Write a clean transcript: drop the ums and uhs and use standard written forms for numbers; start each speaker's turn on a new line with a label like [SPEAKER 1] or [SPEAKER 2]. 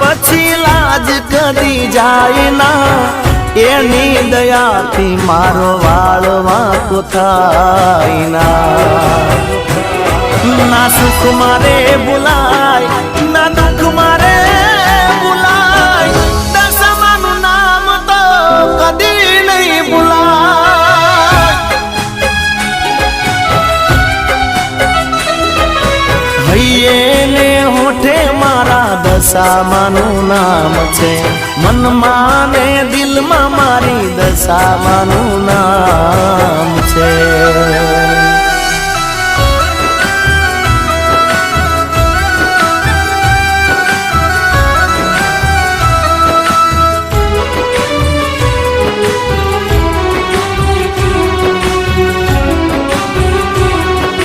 [SPEAKER 1] પછી લાજ કદી જાય ના એની દયાથી મારો વાળ વાંકો થાય ના સુખ મારે ભૂલાય ના દુઃખ મારે ભૂલાય દશામાનું નામ તો કદી નહીં ભૂલાય હૈયે ને હોઠે મારા દશામાનું નામ છે મનમાં ને દિલમાં મારી દશામાનું નામ છે।